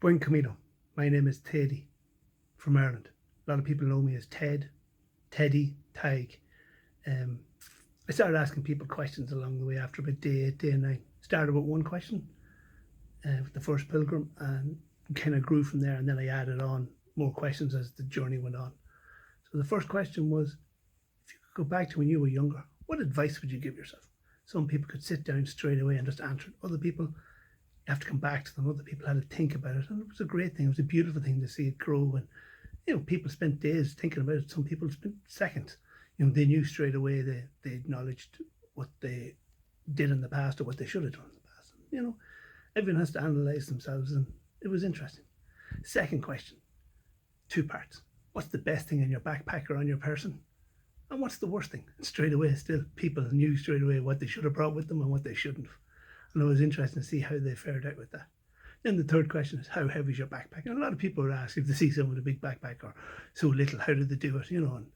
Buen Camino. My name is Teddy from Ireland. A lot of people know me as Ted, Teddy, Tag. I started asking people questions along the way after about day 8, day 9. Started with one question with the first pilgrim and kind of grew from there, and then I added on more questions as the journey went on. So the first question was, if you could go back to when you were younger, what advice would you give yourself? Some people could sit down straight away and just answer it. Other people, you have to come back to them. Other people had to think about it, and it was a great thing. It was a beautiful thing to see it grow. And people spent days thinking about it. Some people spent seconds. They knew straight away. They acknowledged what they did in the past or what they should have done in the past. Everyone has to analyse themselves, and it was interesting. Second question, 2 parts. What's the best thing in your backpack or on your person? And what's the worst thing? And straight away, still, people knew straight away what they should have brought with them and what they shouldn't have. And it was interesting to see how they fared out with that. Then the third question is, how heavy is your backpack? And a lot of people would ask if they see someone with a big backpack or so little, how did they do it? And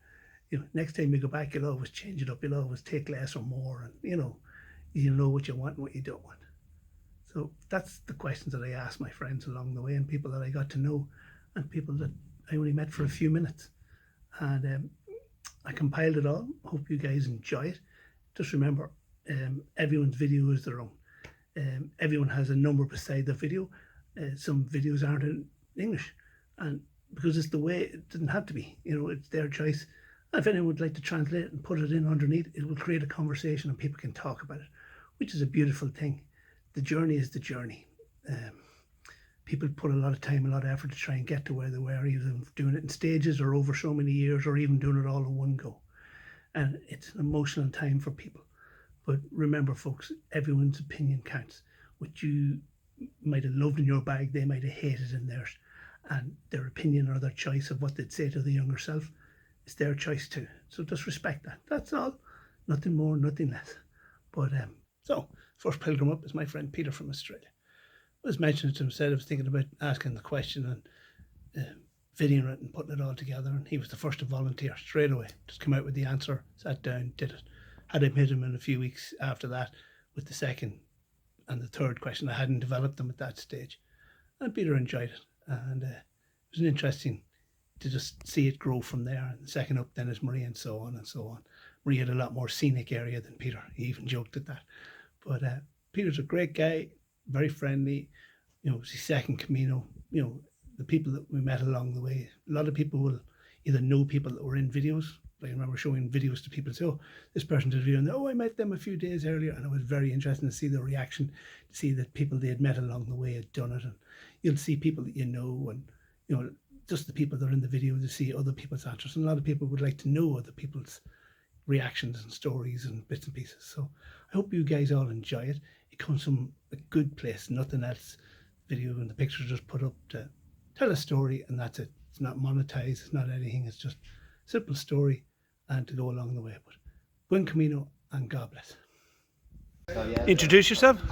next time you go back, you'll always change it up. You'll always take less or more, and you know what you want and what you don't want. So that's the questions that I asked my friends along the way, and people that I got to know, and people that I only met for a few minutes. And I compiled it all. Hope you guys enjoy it. Just remember, everyone's video is their own. Everyone has a number beside the video. Some videos aren't in English, and because it's the way, it doesn't have to be. It's their choice. And if anyone would like to translate it and put it in underneath, it will create a conversation and people can talk about it, which is a beautiful thing. The journey is the journey. People put a lot of time, a lot of effort to try and get to where they were, either doing it in stages or over so many years, or even doing it all in one go. And it's an emotional time for people. But remember, folks, everyone's opinion counts. What you might have loved in your bag, they might have hated in theirs. And their opinion or their choice of what they'd say to the younger self is their choice too. So just respect that. That's all. Nothing more, nothing less. But so, first pilgrim up is my friend Peter from Australia. I was mentioning to him, said I was thinking about asking the question and videoing it and putting it all together. And he was the first to volunteer straight away. Just come out with the answer, sat down, did it. Had I met him in a few weeks after that with the second and the third question. I hadn't developed them at that stage. And Peter enjoyed it. And it was an interesting to just see it grow from there. And the second up then is Marie, and so on and so on. Marie had a lot more scenic area than Peter. He even joked at that. But Peter's a great guy, very friendly. It was his second Camino. The people that we met along the way, a lot of people will either know people that were in videos. I remember showing videos to people and say, oh, this person did a video, and I met them a few days earlier, and it was very interesting to see the reaction, to see that people they had met along the way had done it. And you'll see people that and just the people that are in the video, to see other people's answers. And a lot of people would like to know other people's reactions and stories and bits and pieces. So I hope you guys all enjoy it. It comes from a good place, nothing else. Video and the pictures just put up to tell a story, and that's it. It's not monetized, it's not anything, it's just a simple story and to go along the way. But Buen Camino, and God bless. Introduce yourself.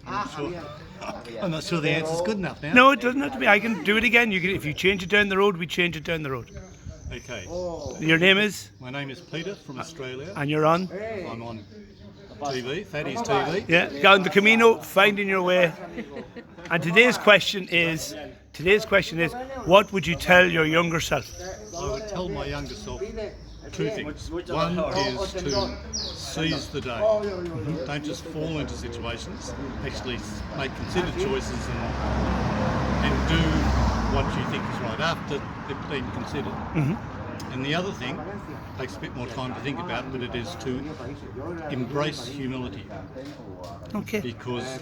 I'm not sure the answer's good enough now. No, it doesn't have to be. I can do it again. If you change it down the road, we change it down the road. Okay. Your name is? My name is Peter from Australia. And you're on? I'm on TV, Fatty's TV. Yeah, on the Camino, finding your way. And today's question is, what would you tell your younger self? I would tell my younger self 2 things. One is to seize the day. Don't just fall into situations. Actually make considered choices and do what you think is right after it's been considered. And the other thing takes a bit more time to think about, but it is to embrace humility. Okay. Because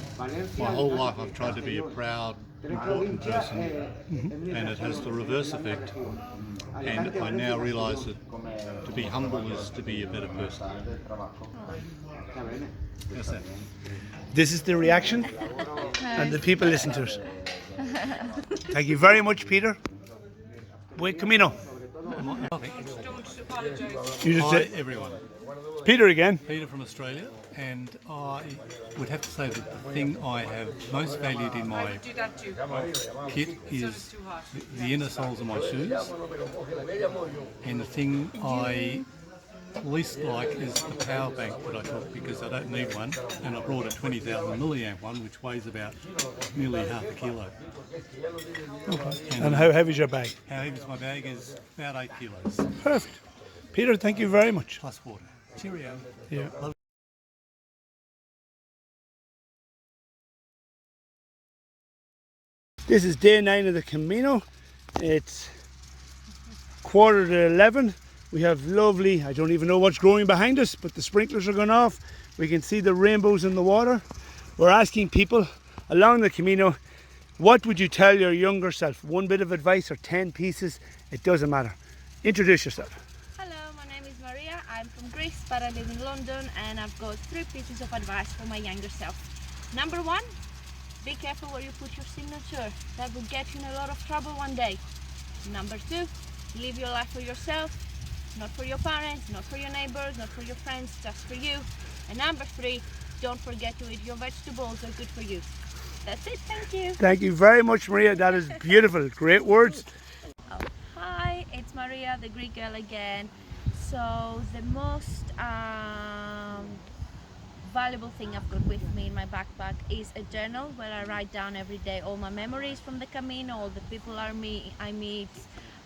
my whole life I've tried to be a proud, important person, and it has the reverse effect. And I now realise that to be humble is to be a better person. How's that? This is the reaction, and the people listen to it. Thank you very much, Peter. Buen Camino. You just Hi, everyone. Peter again. Peter from Australia, and I would have to say that the thing I have most valued in my kit is the inner soles of my shoes, and the thing I least like is the power bank that I took because I don't need one, and I brought a 20,000 milliamp one which weighs about nearly half a kilo. Okay. And how heavy is your bag? How heavy is my bag is about 8 kilos. Perfect. Peter, thank you very much. Plus water. Cheerio. Yeah. This is day 9 of the Camino. It's 11:15. We have lovely, I don't even know what's growing behind us, but the sprinklers are going off. We can see the rainbows in the water. We're asking people along the Camino, what would you tell your younger self? One bit of advice or 10 pieces, it doesn't matter. Introduce yourself. Hello, my name is Maria. I'm from Greece, but I live in London, and I've got 3 pieces of advice for my younger self. Number 1, be careful where you put your signature. That will get you in a lot of trouble one day. Number 2, live your life for yourself, not for your parents, not for your neighbors, not for your friends, just for you. And number 3, don't forget to eat your vegetables, they're good for you. That's it, thank you. Thank you very much, Maria. That is beautiful. Great words. Oh, hi, it's Maria, the Greek girl again. So the most valuable thing I've got with me in my backpack is a journal where I write down every day all my memories from the Camino, all the people I meet,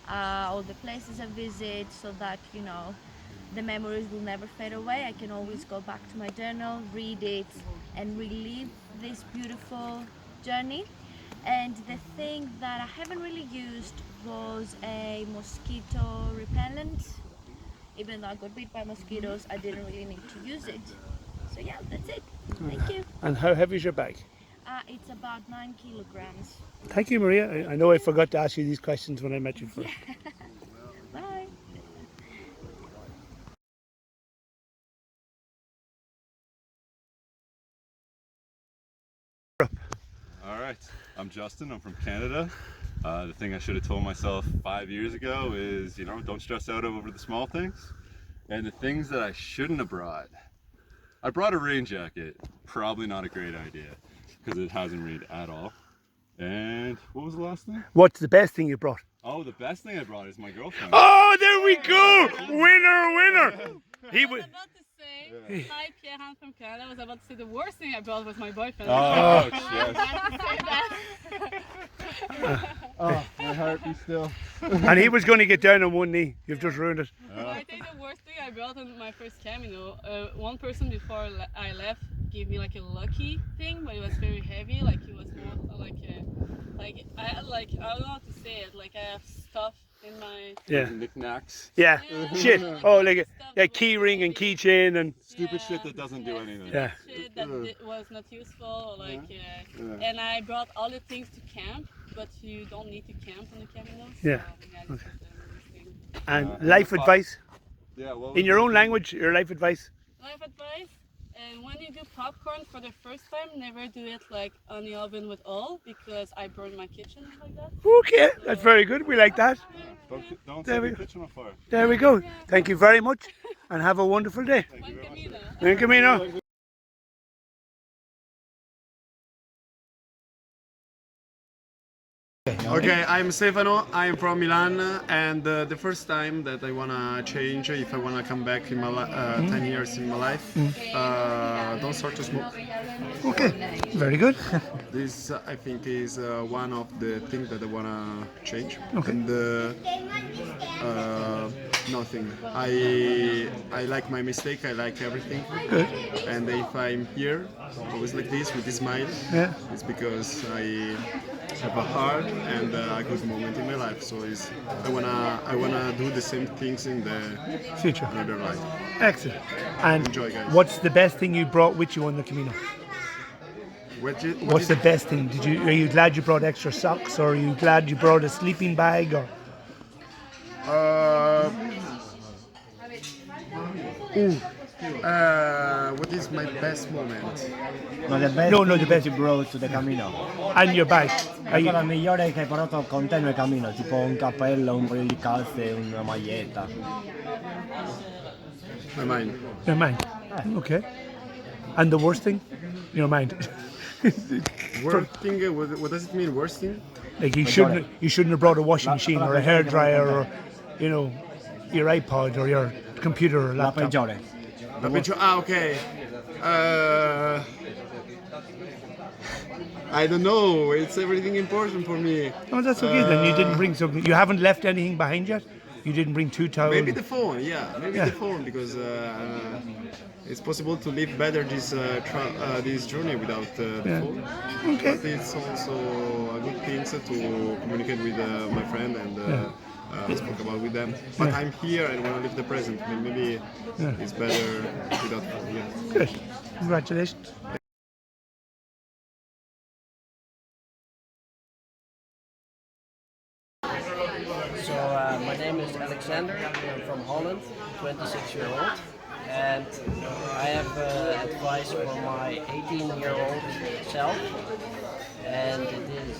all the places I visit, so that, you know, the memories will never fade away. I can always go back to my journal, read it, and relive this beautiful journey. And the thing that I haven't really used was a mosquito repellent. Even though I got bit by mosquitoes, I didn't really need to use it. So yeah, that's it. Thank you. And how heavy is your bag? It's about 9 kilograms. Thank you, Maria. I know I forgot to ask you these questions when I met you first. Bye. All right, I'm Justin, I'm from Canada. The thing I should have told myself 5 years ago is, you know, don't stress out over the small things. And the things that I shouldn't have brought. I brought a rain jacket, probably not a great idea, because it hasn't rained at all. And what was the last thing? What's the best thing you brought? Oh, the best thing I brought is my girlfriend. Oh, there we go! Winner! He was. About to say, hi Pierre, I'm from Canada. I was about to say the worst thing I brought was my boyfriend. Oh, yes. Oh, my heart be still. And he was going to get down on one knee. You've just ruined it. I think the worst thing I brought on my first Camino, one person before I left gave me like a lucky thing, but it was very heavy. Like it was more I don't know how to say it. Like I have stuff in my Knickknacks. Yeah. Shit. Oh, like a key ring and keychain and. Stupid shit that doesn't do anything. Yeah. Shit that was not useful. And I brought all the things to camp, but you don't need to camp on the Camino. So, Yeah. this is the thing. And life advice? Yeah, what In your own language, your life advice? Life advice, and when you do popcorn for the first time, never do it like on the oven with oil, because I burned my kitchen like that. Okay, that's very good. We like that. Don't There set we the go. kitchen on fire. There we go. Thank you very much and have a wonderful day. Buen Camino. Buen Camino. Okay, I'm Stefano, I'm from Milan, and the first time that I wanna change, if I wanna come back in my 10 years in my life, don't start to smoke. Okay, very good. This I think is one of the things that I wanna change. Okay. And nothing. I like my mistake. I like everything. Good. And if I'm here, always like this with a smile, Yeah. it's because I have a hard and a good moment in my life. So I wanna do the same things in the Future. another life. Excellent. And Enjoy, guys. what's the best thing you brought with you on the Camino? What's the best thing? Are you glad you brought extra socks, or are you glad you brought a sleeping bag, or? What is my best moment? No, the best No, the thing best. you brought to the Camino. And your bag. Are La you, cosa migliore che hai portato con te nel cammino, tipo un cappello, un paio di calze, una maglietta. My mind. your mind. Okay. And the worst thing? Your mind. Worst thing? What does it mean? Worst thing? Like you shouldn't have brought a washing machine or a hairdryer or, you know, your iPod or your computer or La laptop? peggiore. Okay. I don't know. It's everything important for me. Oh, that's okay. Then you didn't bring something. You haven't left anything behind yet. You didn't bring 2 towels. Maybe the phone. Yeah, maybe Yeah. the phone because it's possible to live better this journey without the Yeah. phone. Okay. But it's also a good thing to communicate with my friend and speak about with them. But Yeah. I'm here and want to live the present. Maybe it's better without phone. Yeah. Good. Congratulations. So my name is Alexander. I'm from Holland, 26-year-old, and I have advice for my 18-year-old self. And it is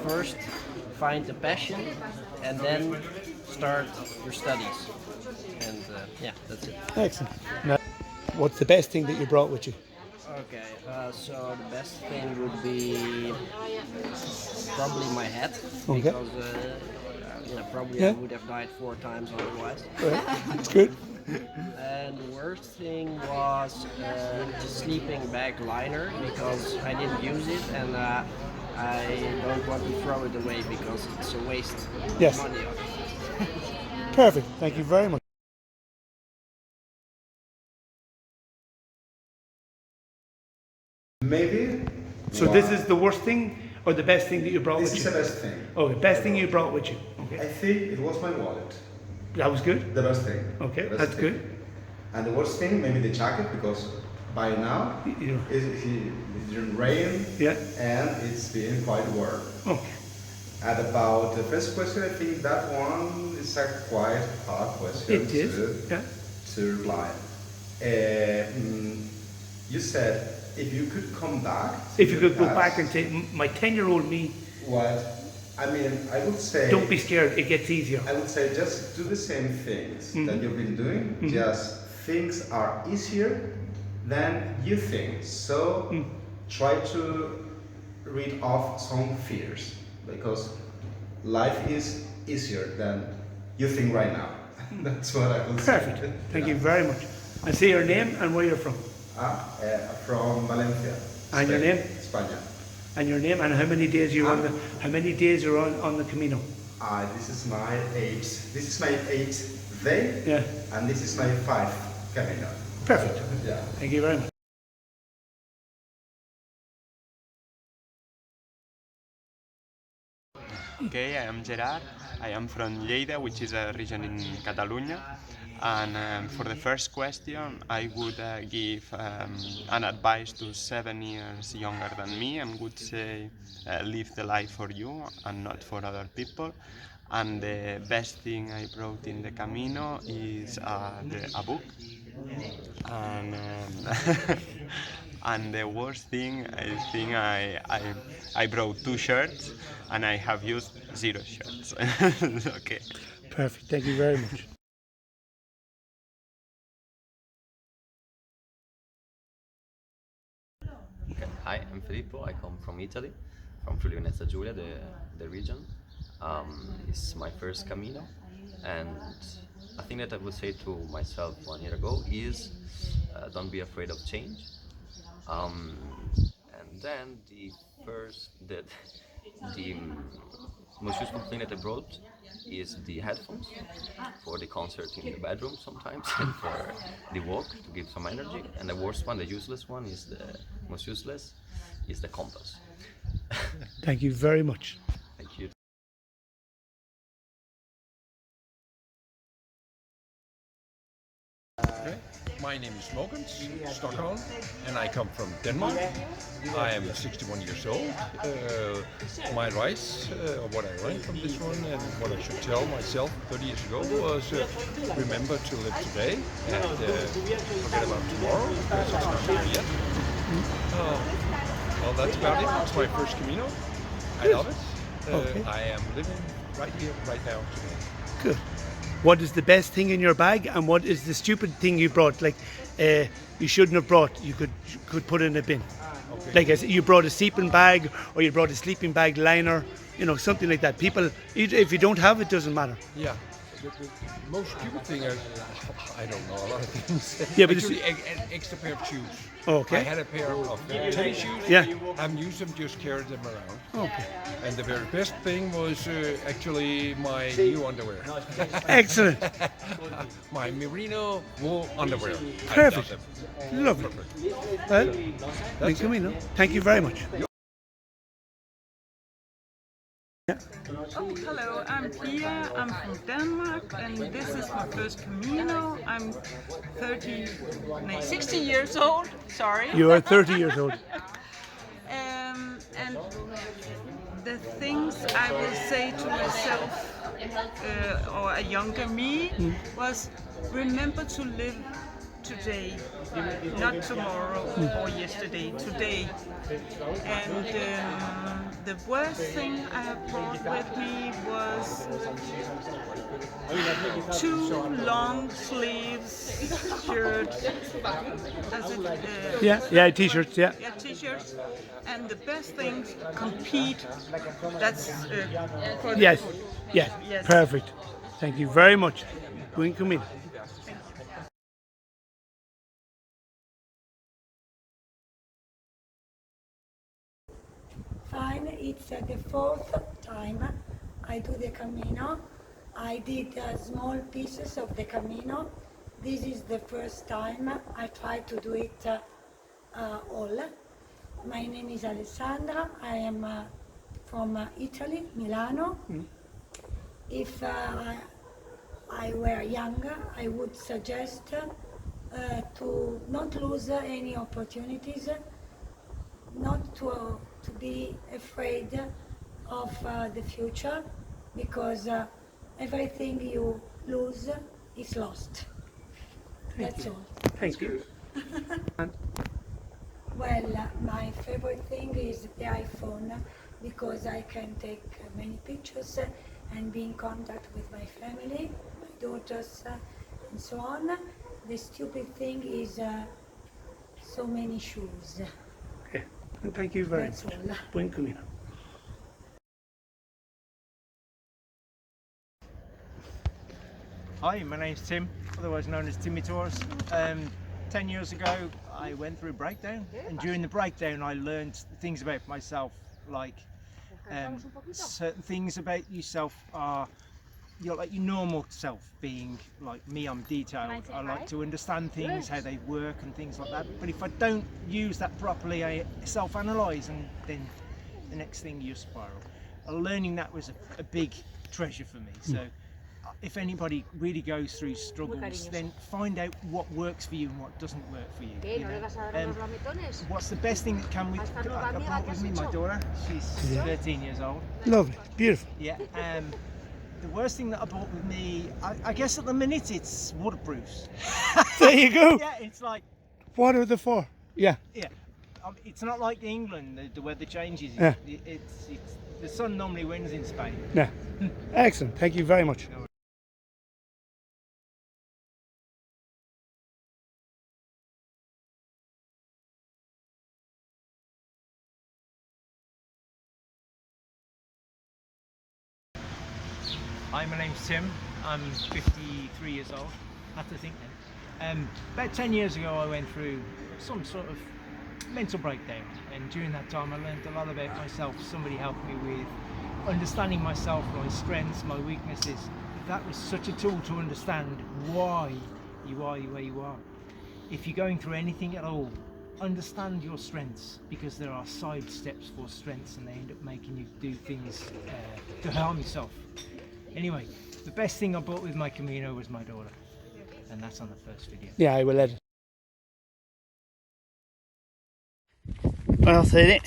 first find the passion, and then start your studies. And yeah, that's it. Excellent. Now, what's the best thing that you brought with you? Okay, so the best thing would be probably my hat, Okay. because probably Yeah. I would have died 4 times otherwise. That's good. And the worst thing was the sleeping bag liner, because I didn't use it, and I don't want to throw it away because it's a waste Yes. of money on it. Perfect. Thank you very much. Maybe. So this is the worst thing or the best thing that you brought This with is you? the best thing. Okay, best thing you brought with you. I Okay. think it was my wallet. That was good. The best thing. Okay, The best that's thing. good. And the worst thing, maybe the jacket, because by now You- it's didn't rain Yeah. and it's been quite warm. Okay. And about the first question, I think that one is a quite hard question It is. Yeah. to reply. You said if you could come back. to If you the could go past, back and say, my 10-year-old me, what? I mean, I would say. don't be scared, it gets easier. I would say just do the same things that you've been doing. Just things are easier than you think. So try to rid off some fears, because life is easier than you think right now. That's what I would say. Perfect. Thank you very much. And say your name and where you're from. From Valencia. And your Spain, name? España. And your name and how many days you're on the on the Camino. This is my eighth. This is my 8th day. Yeah. And this is my 5th Camino. Perfect. Yeah. Thank you very much. Okay, I am Gerard. I am from Lleida, which is a region in Catalonia. And for the first question, I would give an advice to 7 years younger than me, and would say, live the life for you and not for other people. And the best thing I brought in the Camino is a book. And and the worst thing, I think I brought 2 shirts, and I have used 0 shirts. Okay. Perfect. Thank you very much. Hi, I'm Filippo. I come from Italy, from Friuli Venezia Giulia, the region. It's my first Camino, and a thing that I would say to myself 1 year ago is don't be afraid of change. And then the most useful thing that I brought is the headphones for the concert in the bedroom sometimes, and for the walk to give some energy. And the worst one, the useless one, is the most useless, is the compass. Thank you very much. Thank you. My name is Mogans Stockholm, and I come from Denmark. I am 61 years old. My advice, what I learned from this one, and what I should tell myself 30 years ago was remember to live today and forget about tomorrow, because it's not here yet. Well, that's about it. It's my first Camino. I love it. Okay. I am living right here, right now, today. Good. What is the best thing in your bag, and what is the stupid thing you brought? Like, you shouldn't have brought. You could put in a bin. Okay. Like I said, you brought a sleeping bag, or you brought a sleeping bag liner. You know, something like that. People, if you don't have it, doesn't matter. Yeah. the most stupid thing, I don't know a lot of things. Yeah, but actually, an extra pair of shoes. Okay. I had a pair of tennis shoes. Yeah. Haven't used them, just carried them around. Okay. And the very best thing was actually my new underwear. Excellent. My merino wool underwear. Perfect. I love them. Lovely. Perfect. Well, That's Camino, thank you very much. Yeah. Oh, hello, I'm Pia, I'm from Denmark, and this is my first Camino. I'm 60 years old, sorry. You are 30 years old. And the things I will say to myself, or a younger me, was remember to live today, not tomorrow or yesterday, today. And the worst thing I have brought with me was 2 long sleeves shirts. Does it, Yeah, t-shirts, yeah. Yeah, t-shirts. And the best thing, compete. That's for the Yes, food. yes, Yes. perfect. Thank you very much. Buen Camino. Fine, it's the 4th time I do the Camino. I did small pieces of the Camino. This is the first time I try to do it all. My name is Alessandra. I am from Italy, Milano. If I were younger, I would suggest to not lose any opportunities, not to be afraid of the future, because everything you lose is lost. That's all. Thank you. Well, my favorite thing is the iPhone, because I can take many pictures and be in contact with my family, my daughters, and so on. The stupid thing is so many shoes. Okay, and thank you very That's much. all. Buen Camino. Hi, my name's Tim, otherwise known as Timmy Tours. 10 years ago I went through a breakdown, and during the breakdown I learned things about myself, like certain things about yourself are like your normal self, being like me, I'm detailed. I like to understand things, how they work and things like that, but if I don't use that properly, I self-analyse, and then the next thing you spiral. Learning that was a big treasure for me. So if anybody really goes through struggles, then find out what works for you and what doesn't work for you. What's the best thing that I brought with me? My daughter, she's 13 years old. Lovely, beautiful. Yeah. The worst thing that I brought with me, I guess at the minute, it's waterproofs. There you go. Yeah, it's like. What are they for? Yeah. Yeah. It's not like England, the weather changes. Yeah. It's the sun normally wins in Spain. Yeah. Excellent. Thank you very much. Hi, my name's Tim. I'm 53 years old. I have to think then. About 10 years ago I went through some sort of mental breakdown, and during that time I learned a lot about myself. Somebody helped me with understanding myself, my strengths, my weaknesses. That was such a tool to understand why you are the way you are. If you're going through anything at all, understand your strengths, because there are side steps for strengths and they end up making you do things to harm yourself. Anyway, the best thing I bought with my Camino was my daughter, and that's on the first video. Yeah, I will edit. Well, today,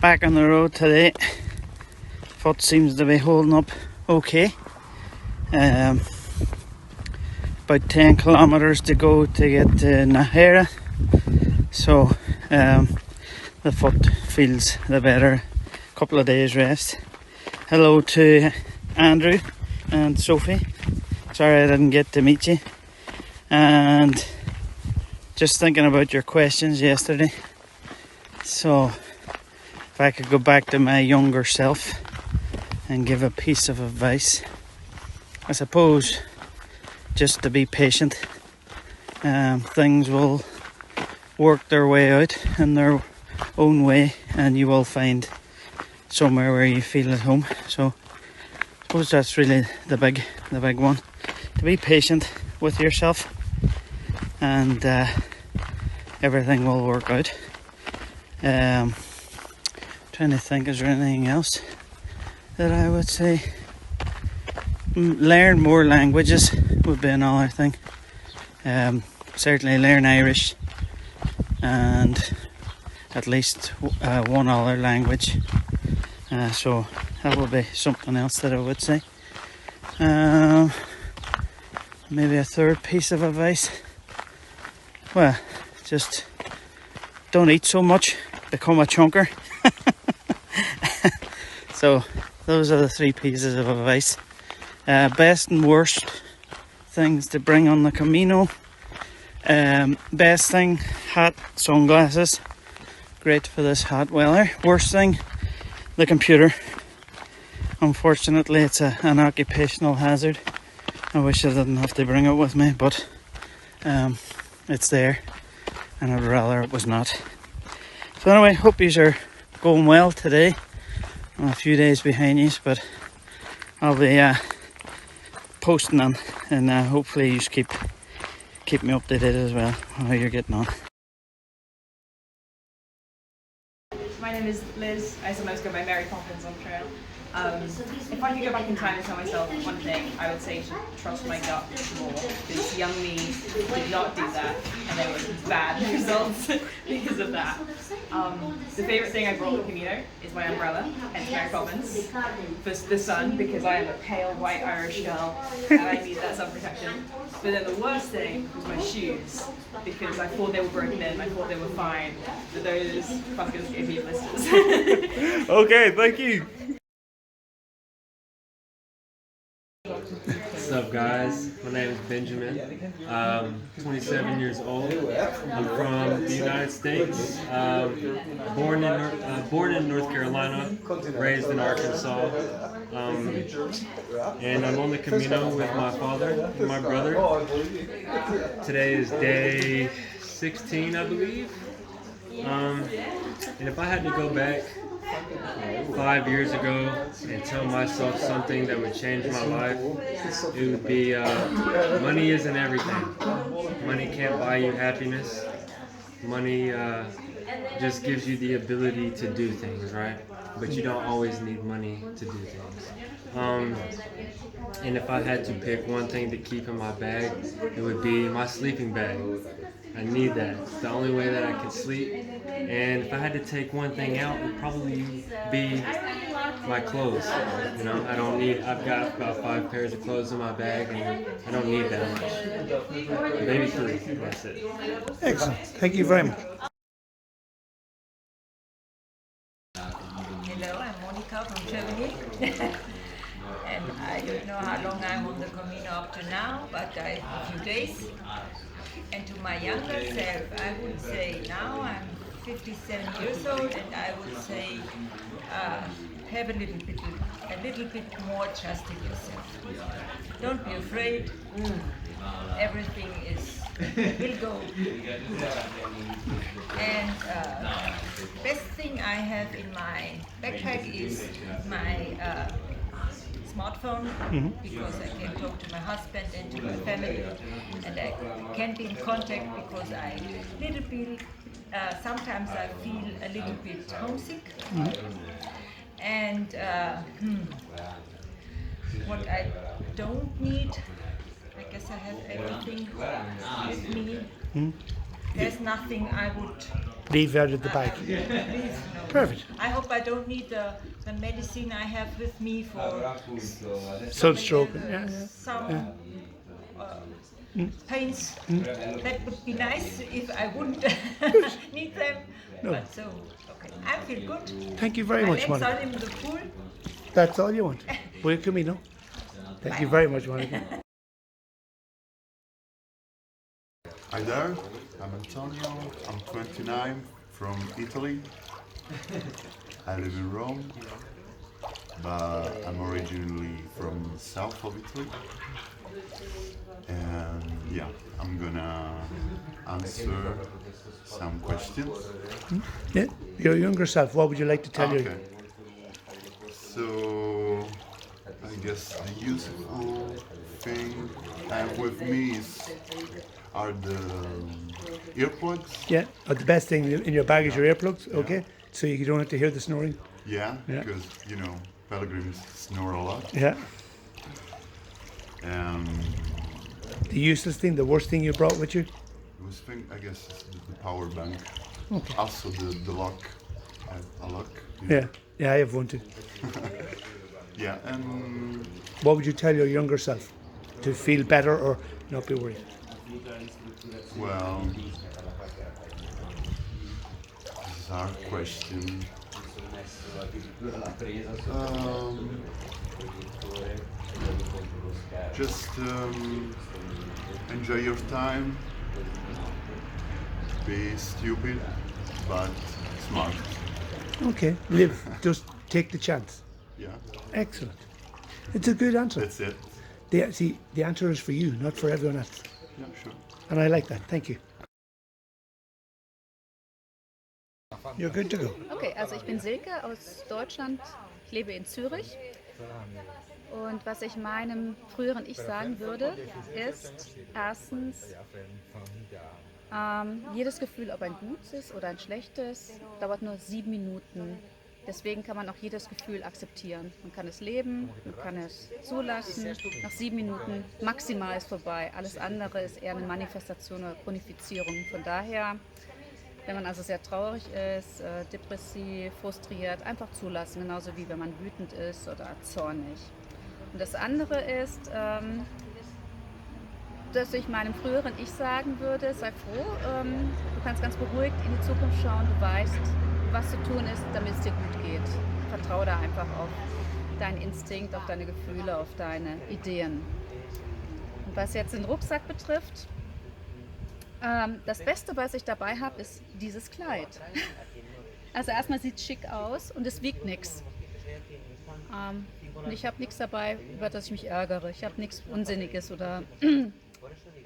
back on the road today. Foot seems to be holding up okay. About 10 kilometers to go to get to Nahera, so the foot feels the better. Couple of days rest. Hello to Andrew and Sophie. Sorry I didn't get to meet you. And just thinking about your questions yesterday. So if I could go back to my younger self and give a piece of advice, I suppose just to be patient. Things will work their way out in their own way, and you will find somewhere where you feel at home. So I suppose that's really the big one, to be patient with yourself, and everything will work out. Trying to think, is there anything else that I would say? Learn more languages would be another thing. Certainly learn Irish and at least one other language. So that would be something else that I would say. Maybe a third piece of advice. Well, just don't eat so much. Become a chunker. So those are the 3 pieces of advice. Best and worst things to bring on the Camino. Best thing, hat, sunglasses. Great for this hot weather. Worst thing, the computer. Unfortunately, it's an occupational hazard. I wish I didn't have to bring it with me, but it's there, and I'd rather it was not. So anyway, hope you are going well today. I'm a few days behind you, but I'll be posting them, and hopefully you keep me updated as well how you're getting on. My name is Liz. I sometimes go by Mary Poppins on trail. If I could go back in time and tell myself one thing, I would say to trust my gut more, because young me did not do that, and there were bad results because of that. The favourite thing I brought with Camino is my umbrella, hence Mary Poppins, for the sun, because I am a pale white Irish girl and I need that sun protection. But then the worst thing was my shoes, because I thought they were broken in, I thought they were fine, but those fuckers gave me blisters. Okay, thank you. What's up, guys? My name is Benjamin. 27 years old. I'm from the United States. Born in North Carolina, raised in Arkansas. And I'm on the Camino with my father and my brother. Today is day 16, I believe. And if I had to go back 5 years ago and tell myself something that would change my life, it would be money isn't everything. Money can't buy you happiness. Money just gives you the ability to do things, right? But you don't always need money to do things. And if I had to pick one thing to keep in my bag, it would be my sleeping bag. I need that. It's the only way that I can sleep. And if I had to take one thing out, it would probably be my clothes. You know, I've got about 5 pairs of clothes in my bag, and I don't need that much. Maybe 3, that's it. Excellent. Thank you very much. Hello, I'm Monica from Germany. And I don't know how long I'm on the Camino up to now, but a few days. And to my younger self, I would say now I'm 57 years old, and I would say have a little bit more trust in yourself. Don't be afraid. Everything will go good. And best thing I have in my backpack is my smartphone, because I can talk to my husband and to my family, and I can be in contact because sometimes I feel a little bit homesick. And what I don't need, I guess I have everything with me. There's nothing I would leave out of the bag. No. Perfect. I hope I don't need the medicine I have with me for sunstroke. Some pains. That would be nice if I wouldn't need them. No. But so, okay, I feel good. Thank you very much, My legs Monica. are in the pool. That's all you want. Buen Camino. Thank you very much, Monica. Hi there, I'm Antonio, I'm 29, from Italy. I live in Rome. but I'm originally from south of Italy. And yeah, I'm gonna answer some questions. Yeah, your younger self, what would you like to tell you? Okay. So I guess the useful thing I have with me are the earplugs. Yeah, the best thing in your bag is your earplugs, okay? So you don't have to hear the snoring. Yeah, because you know pilgrims snore a lot. Yeah. The useless thing, the worst thing you brought with you? The worst thing, I guess, is the power bank. Okay. Also the lock. I have a lock. Yeah, I have one too. Yeah, and what would you tell your younger self to feel better or not be worried? Well, this is a hard question. Just enjoy your time. Be stupid, but smart. Okay, live. Just take the chance. Yeah. Excellent. It's a good answer. That's it. The answer is for you, not for everyone else. Yeah, sure. And I like that. Thank you. You're good to go. Okay, also ich bin Silke aus Deutschland. Ich lebe in Zürich. Und was ich meinem früheren Ich sagen würde, ist erstens, jedes Gefühl, ob ein gutes oder ein schlechtes, dauert nur 7 Minuten. Deswegen kann man auch jedes Gefühl akzeptieren. Man kann es leben, man kann es zulassen. Nach 7 Minuten maximal ist vorbei. Alles andere ist eher eine Manifestation oder Chronifizierung. Von daher, wenn man also sehr traurig ist, depressiv, frustriert, einfach zulassen. Genauso wie wenn man wütend ist oder zornig. Und das andere ist, dass ich meinem früheren Ich sagen würde, sei froh, du kannst ganz beruhigt in die Zukunft schauen, du weißt, was zu tun ist, damit es dir gut geht. Vertraue da einfach auf deinen Instinkt, auf deine Gefühle, auf deine Ideen. Und was jetzt den Rucksack betrifft, das Beste, was ich dabei habe, ist dieses Kleid. Also erstmal sieht es schick aus und es wiegt nichts. Und ich habe nichts dabei, über das ich mich ärgere. Ich habe nichts Unsinniges oder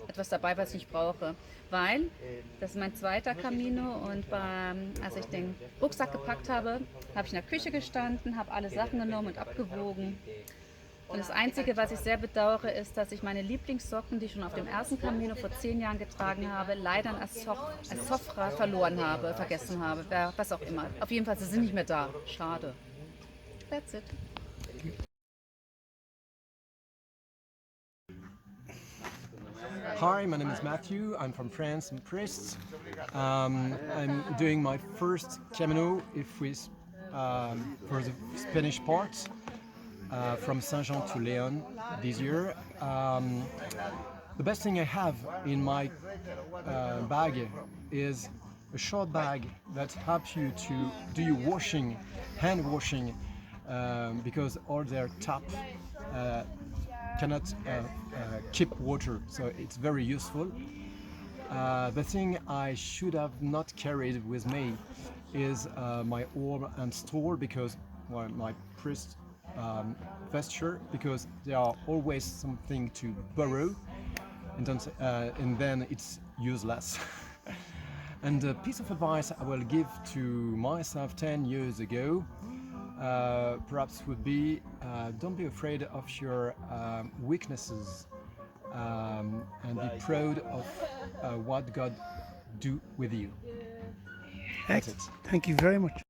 etwas dabei, was ich nicht brauche. Weil, das ist mein zweiter Camino und als ich den Rucksack gepackt habe, habe ich in der Küche gestanden, habe alle Sachen genommen und abgewogen. Und das Einzige, was ich sehr bedauere, ist, dass ich meine Lieblingssocken, die ich schon auf dem ersten Camino vor 10 Jahren getragen habe, leider als Sofra verloren habe, vergessen habe, was auch immer. Auf jeden Fall, sie sind nicht mehr da. Schade. That's it. Hi, my name is Matthew. I'm from France, I'm a priest. I'm doing my first Camino for the Spanish part from Saint-Jean to Leon this year. The best thing I have in my bag is a short bag that helps you to do your washing, hand washing, because all their tap cannot keep water, so it's very useful. The thing I should have not carried with me is my orb and stole, because my priest vesture, because there are always something to borrow, and then it's useless. And a piece of advice I will give to myself 10 years ago perhaps would be, don't be afraid of your weaknesses, and be proud of what God do with you. That's it. Thank you very much.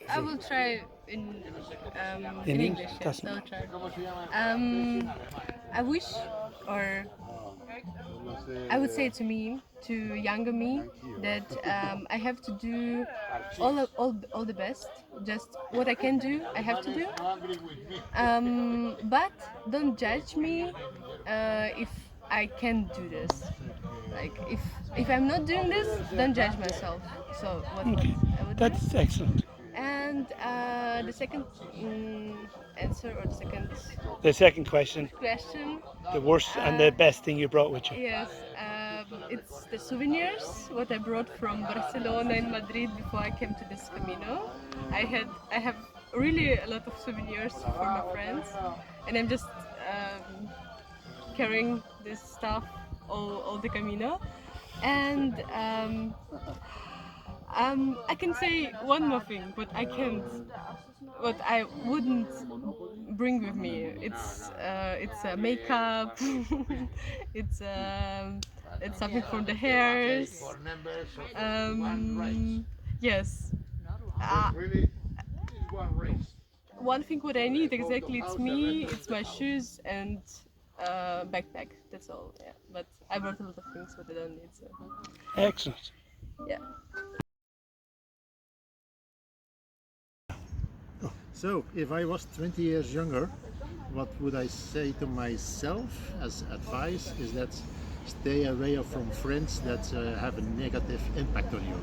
I will try in English. Yes, I'll try. I wish, or I would say to younger me, that I have to do all the best. Just what I can do, I have to do. But don't judge me if I can't do this. Like if I'm not doing this, don't judge myself. So what I would do. That's excellent. And the second answer, or The second question. question. The worst and the best thing you brought with you. Yes. it's the souvenirs what I brought from Barcelona and Madrid before I came to this Camino. I have really a lot of souvenirs for my friends, and I'm just carrying this stuff all the Camino. And I can say one more thing, but I can't. What I wouldn't bring with me. It's makeup. It's something for the hairs. Yes. One thing what I need exactly, it's me, it's my shoes and backpack. That's all. Yeah. But I brought a lot of things what I don't need. So. Excellent. Yeah. So, if I was 20 years younger, what would I say to myself as advice is that stay away from friends that have a negative impact on you.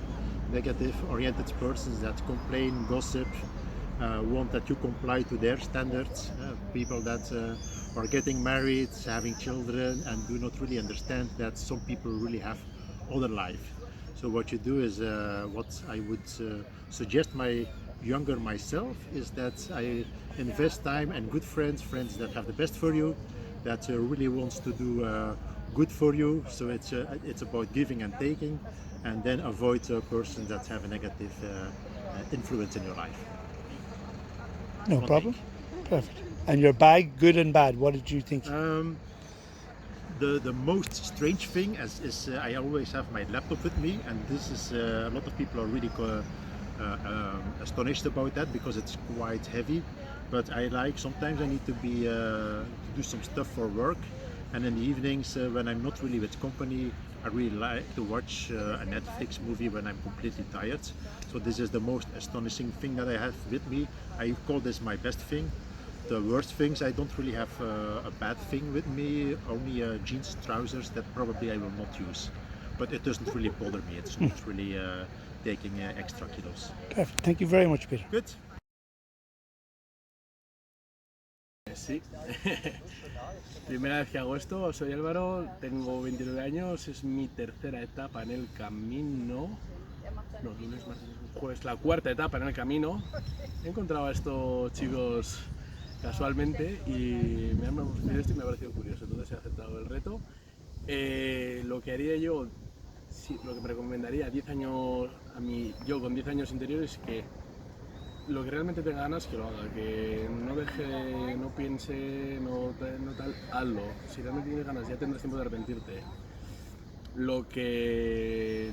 Negative oriented persons that complain, gossip, want that you comply to their standards, people that are getting married, having children and do not really understand that some people really have other life. So what you do is, what I would suggest my younger myself is that I invest time and good friends that have the best for you, that really wants to do good for you. So it's about giving and taking, and then avoid persons that have a negative influence in your life. No problem. Perfect. And your bag, good and bad, what did you think? The most strange thing is I always have my laptop with me, and this is a lot of people are really astonished about that because it's quite heavy. But I like, sometimes I need to be to do some stuff for work, and in the evenings when I'm not really with company, I really like to watch a Netflix movie when I'm completely tired. So this is the most astonishing thing that I have with me. I call this my best thing. The worst things, I don't really have a bad thing with me, only jeans, trousers that probably I will not use. But it doesn't really bother me, it's not really taking extra kilos. Perfect. Thank you very much, Peter. Good. Sí. Primera vez que hago esto, soy Álvaro, tengo 29 años, es mi tercera etapa en el camino. No, lunes, martes, jueves, la cuarta etapa en el camino. He encontrado a estos chicos casualmente y me han ofrecido esto y me ha parecido curioso, entonces he aceptado el reto. Lo que haría yo, sí, lo que me recomendaría a 10 años, yo con 10 años interiores, es que lo que realmente tenga ganas, que lo haga, que no deje, no piense, no tal, hazlo. Si realmente tienes ganas ya tendrás tiempo de arrepentirte. Lo que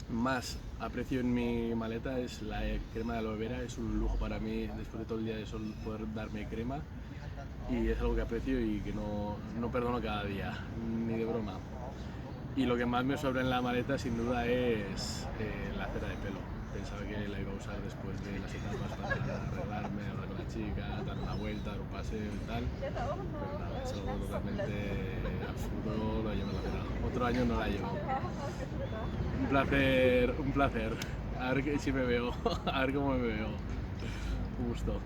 más aprecio en mi maleta es la crema de aloe vera, es un lujo para mí después de todo el día de sol poder darme crema y es algo que aprecio y que no perdono cada día, ni de broma. Y lo que más me sobra en la maleta sin duda es la cera de pelo. Pensaba que la iba a usar después de las etapas para arreglarme, hablar con la chica, dar una vuelta, dar un paseo y tal, pero nada, es algo totalmente absurdo, lo llevo en la cera. Otro año no la llevo. Un placer. A ver si me veo, a ver cómo me veo. Un gusto.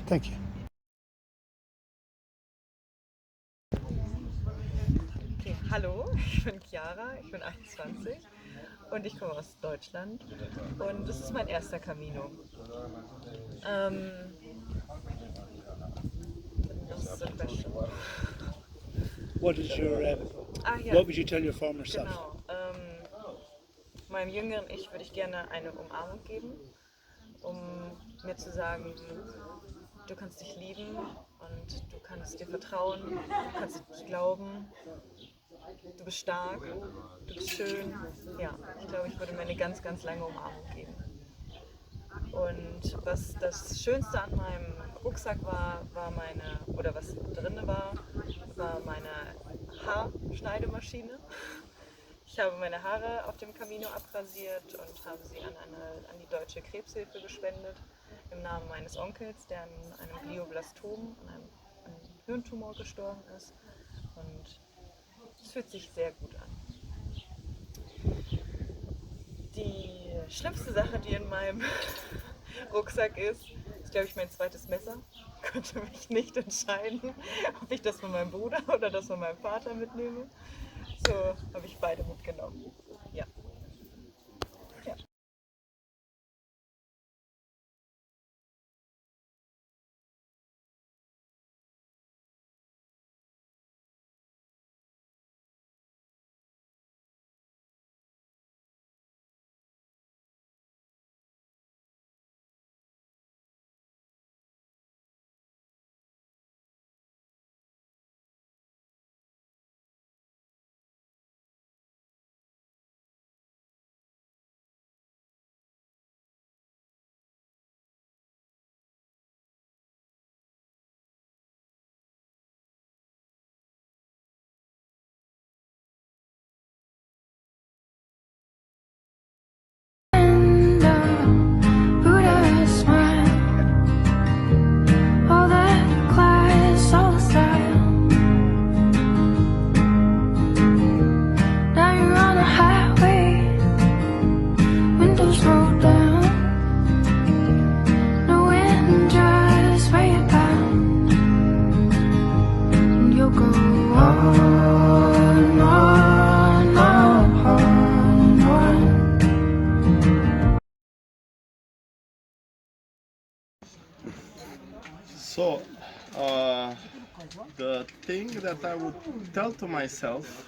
Thank you. Okay, hallo, ich bin Chiara, ich bin 21 und ich komme aus Deutschland und das ist mein erster Camino. Das ist the question. What is your, Ja. what would you tell your former self? Genau. Meinem jüngeren Ich würde ich gerne eine Umarmung geben, um mir zu sagen, du kannst dich lieben und du kannst dir vertrauen, du kannst dich glauben, du bist stark, du bist schön. Ja, ich glaube, ich würde mir eine ganz, ganz lange Umarmung geben. Und was das Schönste an meinem Rucksack war was drin war meine Haarschneidemaschine. Ich habe meine Haare auf dem Camino abrasiert und habe sie an die Deutsche Krebshilfe gespendet, im Namen meines Onkels, der an einem Glioblastom, an einem Hirntumor gestorben ist. Und es fühlt sich sehr gut an. Die schlimmste Sache, die in meinem Rucksack ist glaube ich, mein zweites Messer. Ich konnte mich nicht entscheiden, ob ich das von meinem Bruder oder das von meinem Vater mitnehme. So habe ich beide mitgenommen. Ja. Ja. So, the thing that I would tell to myself,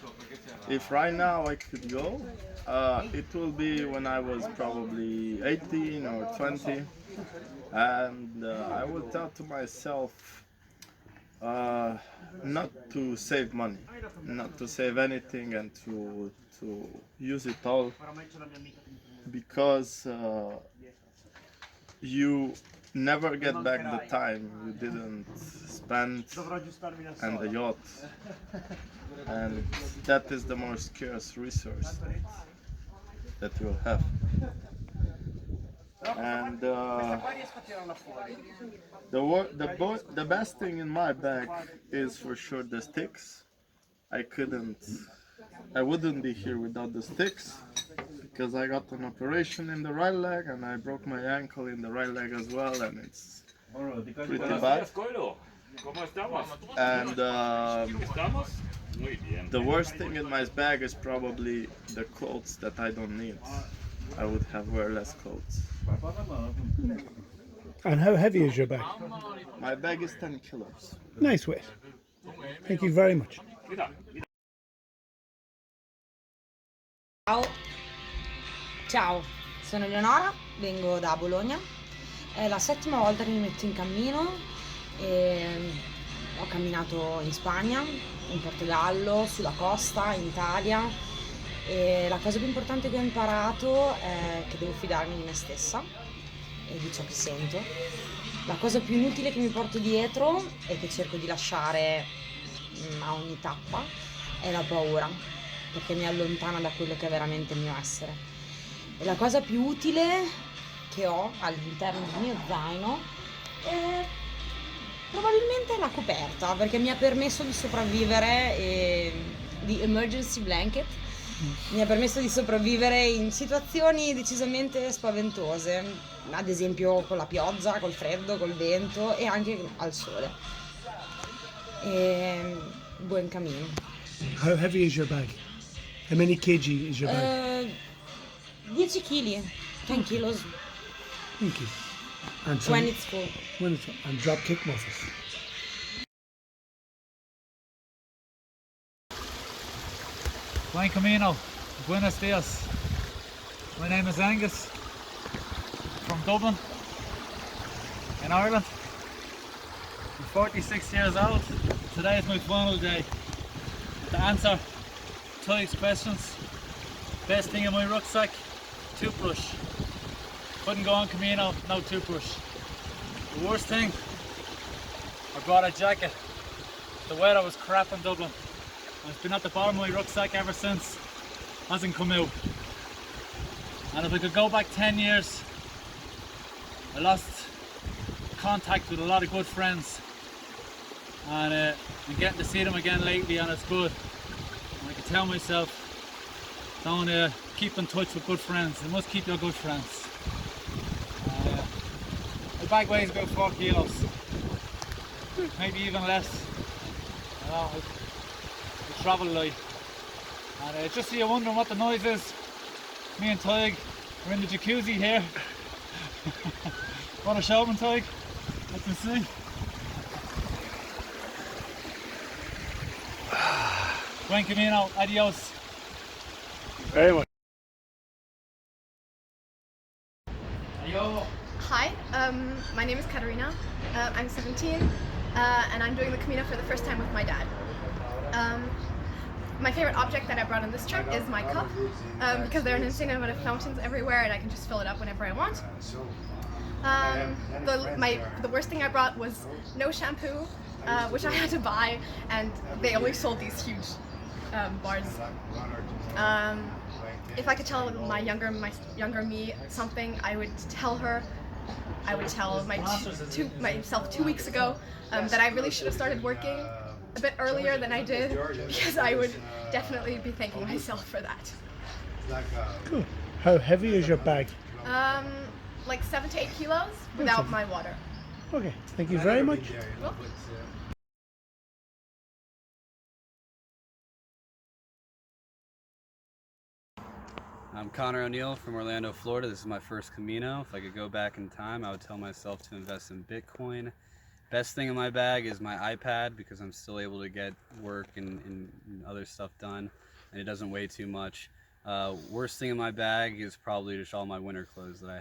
if right now I could go, it will be when I was probably 18 or 20, and I would tell to myself not to save money, not to save anything, and to use it all, because you never get back the time you didn't spend and the yacht, and that is the most scarce resource that you'll have. And the best thing in my bag is for sure the sticks. I wouldn't be here without the sticks, because I got an operation in the right leg and I broke my ankle in the right leg as well, and it's pretty bad. And the worst thing in my bag is probably the clothes that I don't need. I would have wear less clothes. And how heavy is your bag? My bag is 10 kilos. Nice weight. Thank you very much. Ciao. Ciao, sono Eleonora, vengo da Bologna. È la 7ª volta che mi metto in cammino. Ho camminato in Spagna, in Portogallo, sulla costa, in Italia. E la cosa più importante che ho imparato è che devo fidarmi di me stessa e di ciò che sento. La cosa più inutile che mi porto dietro e che cerco di lasciare a ogni tappa è la paura, perché mi allontana da quello che è veramente il mio essere. E la cosa più utile che ho all'interno del mio zaino è probabilmente la coperta, perché mi ha permesso di sopravvivere, di emergency blanket, mi ha permesso di sopravvivere in situazioni decisamente spaventose, ad esempio con la pioggia, col freddo, col vento e anche al sole. Buon cammino. How heavy is your bag? How many kg is your bag? 10 kg, 10 kilos. Thank you. And When it's full. And drop kick muffins. Buen Camino, buenos dias. My name is Angus, from Dublin, in Ireland. I'm 46 years old. Today is my final day to answer Tyke's questions. Best thing in my rucksack, toothbrush. Couldn't go on Camino, no toothbrush. The worst thing, I brought a jacket. The weather was crap in Dublin. It's been at the bottom of my rucksack ever since. Hasn't come out. And if I could go back 10 years, I lost contact with a lot of good friends. And I'm getting to see them again lately, and it's good. And I can tell myself, don't keep in touch with good friends. You must keep your good friends. My bag weighs about 4 kilos. Maybe even less. I travel like And just so you're wondering what the noise is, me and Tig, we're in the jacuzzi here. What a showman, Tig. Let me see. Buen Camino, adios. Very much. Hi, my name is Katerina. I'm 17 and I'm doing the Camino for the first time with my dad. My favorite object that I brought on this trip is my cup because there are an insane amount of fountains everywhere and I can just fill it up whenever I want. The worst thing I brought was no shampoo, which I had to buy, and they only sold these huge bars. If I could tell my younger me something, I would tell myself 2 weeks ago that I really should have started working a bit earlier than I did, because I would definitely be thanking myself for that. Cool. How heavy is your bag? Like 7 to 8 kilos without my water. Okay, thank you very much. Welcome. I'm Connor O'Neill from Orlando, Florida. This is my first Camino. If I could go back in time, I would tell myself to invest in Bitcoin. Best thing in my bag is my iPad, because I'm still able to get work and other stuff done, and it doesn't weigh too much. Worst thing in my bag is probably just all my winter clothes that I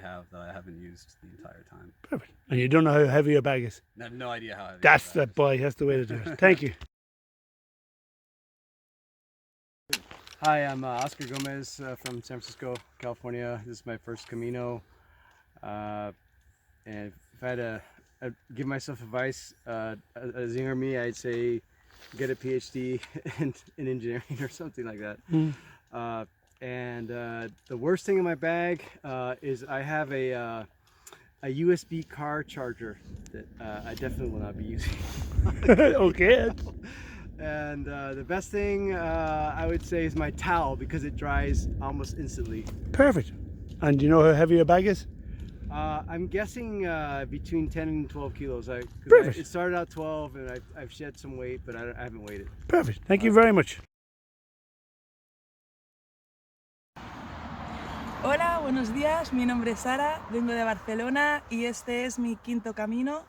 haven't used the entire time. Perfect. And you don't know how heavy your bag is? I have no idea how heavy That's the boy. That's the way to do it. Thank you. Hi, I'm Oscar Gomez from San Francisco, California. This is my first Camino. And if I had to give myself advice, as younger me, I'd say get a PhD in engineering or something like that. The worst thing in my bag is I have a USB car charger that I definitely will not be using. Okay. And the best thing I would say is my towel, because it dries almost instantly. Perfect. And do you know how heavy your bag is? I'm guessing between 10 and 12 kilos. Perfect. It started out 12 and I've shed some weight, but I haven't weighed it. Perfect. Thank you very much. Hola, buenos días. Mi nombre es Sara, vengo de Barcelona y este es mi quinto Camino.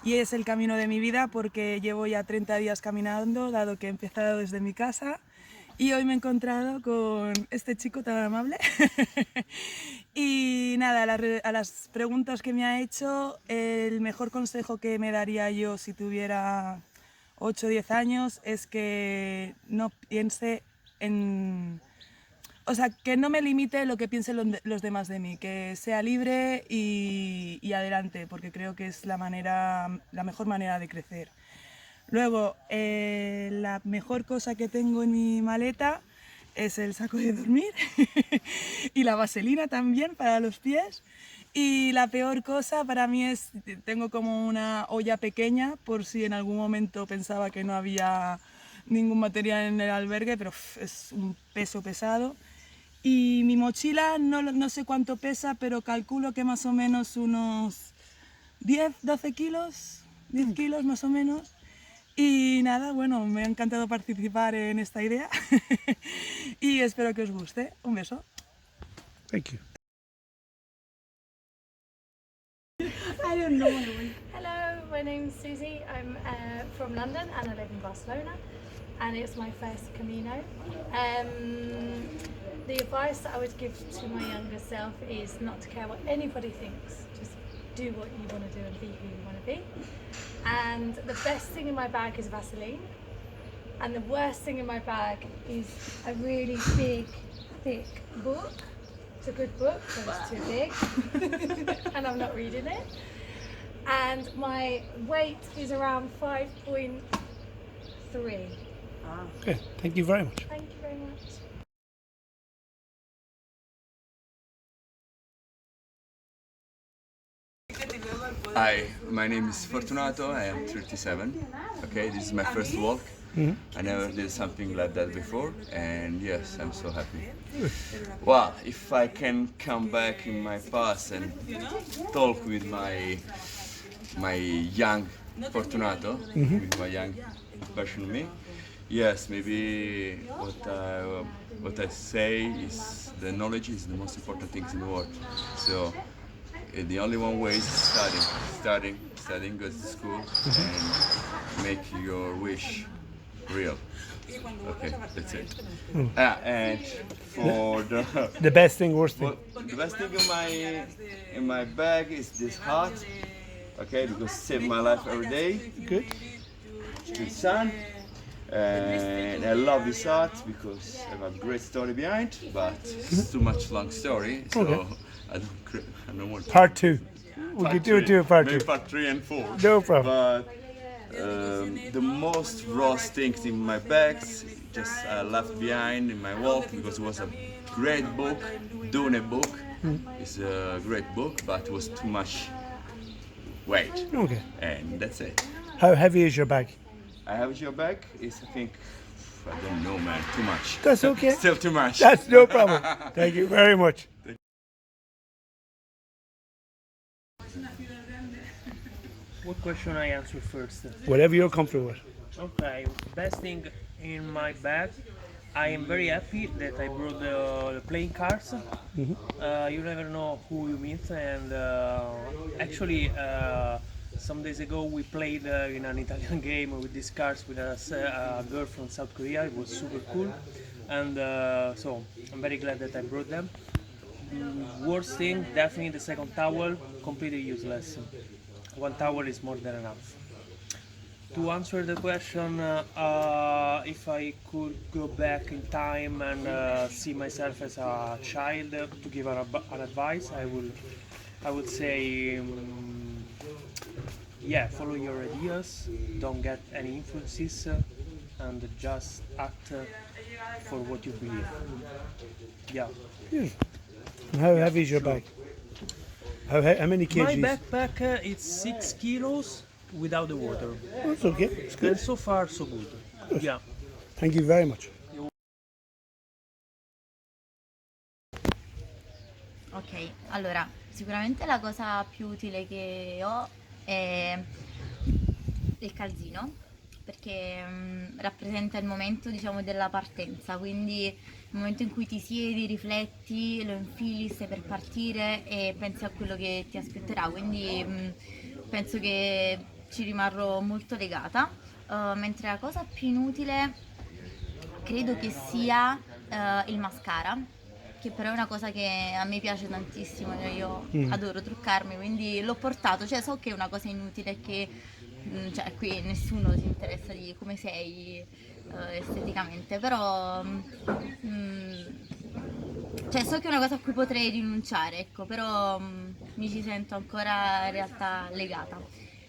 Y es el camino de mi vida porque llevo ya 30 días caminando, dado que he empezado desde mi casa. Y hoy me he encontrado con este chico tan amable. Y nada, a las preguntas que me ha hecho, el mejor consejo que me daría yo si tuviera 8 o 10 años es que no piense en... O sea, que no me limite lo que piensen los demás de mí, que sea libre y adelante, porque creo que es la mejor manera de crecer. Luego, la mejor cosa que tengo en mi maleta es el saco de dormir y la vaselina también para los pies. Y la peor cosa para mí es, tengo como una olla pequeña por si en algún momento pensaba que no había ningún material en el albergue, pero es un peso pesado. Y mi mochila no sé cuánto pesa, pero calculo que más o menos unos 10-12 kilos, 10 kilos más o menos. Y nada, bueno, me ha encantado participar en esta idea y espero que os guste. Un beso. Thank you. I don't know. Hello, my name's Susie. I'm from London and I live in Barcelona, and it's my first Camino. The advice that I would give to my younger self is not to care what anybody thinks. Just do what you want to do and be who you want to be. And the best thing in my bag is Vaseline. And the worst thing in my bag is a really big, thick book. It's a good book, but it's too big. And I'm not reading it. And my weight is around 5.3. Okay, thank you very much. Thank you very much. Hi, my name is Fortunato. I am 37. Okay, this is my first walk. I never did something like that before, and yes, I'm so happy. Well, if I can come back in my past and talk with my young Fortunato, with my young version of me, yes, maybe what I say is the knowledge is the most important thing in the world. So the only one way is studying, go to school, and make your wish real. Okay, that's it. And for the best thing, worst thing. the best thing in my bag is this hat. Okay, because it saved my life every day. Good. Good sun. And I love this hat because I have a great story behind, but it's too much long story, so Okay. I don't want to. Part 2. We could do it to a part 2. Maybe part 3 and 4. No problem. But the most worst things in my bags just left behind in my walk because it was a great book, Dune book. It's a great book, but it was too much weight. Okay. And that's it. How heavy is your bag? I have your bag. It's I think I don't know, man. Too much. That's okay. Still too much. That's no problem. Thank you very much. What question I answer first? Whatever you're comfortable with. Okay, best thing in my bag. I am very happy that I brought the playing cards. You never know who you meet, and actually some days ago we played in an Italian game with these cards with a girl from South Korea. It was super cool, and so I'm very glad that I brought them. Worst thing, definitely the second towel, completely useless. One towel is more than enough. To answer the question, if I could go back in time and see myself as a child to give an advice, I would say, yeah, follow your ideas, don't get any influences, and just act for what you believe. Yeah. And how heavy is your bag? How many kgs? My backpack is 6 kilos without the water. That's okay. It's good. And so far, so good. Yeah. Thank you very much. Ok, allora sicuramente la cosa più utile che ho è il calzino, perché rappresenta il momento, diciamo, della partenza, quindi il momento in cui ti siedi, rifletti, lo infili, stai per partire e pensi a quello che ti aspetterà, quindi penso che ci rimarrò molto legata, mentre la cosa più inutile credo che sia il mascara, che però è una cosa che a me piace tantissimo, cioè io adoro truccarmi, quindi l'ho portato, cioè so che è una cosa inutile e che cioè, qui nessuno si interessa di come sei esteticamente, però cioè, so che è una cosa a cui potrei rinunciare, ecco, però mi ci sento ancora in realtà legata.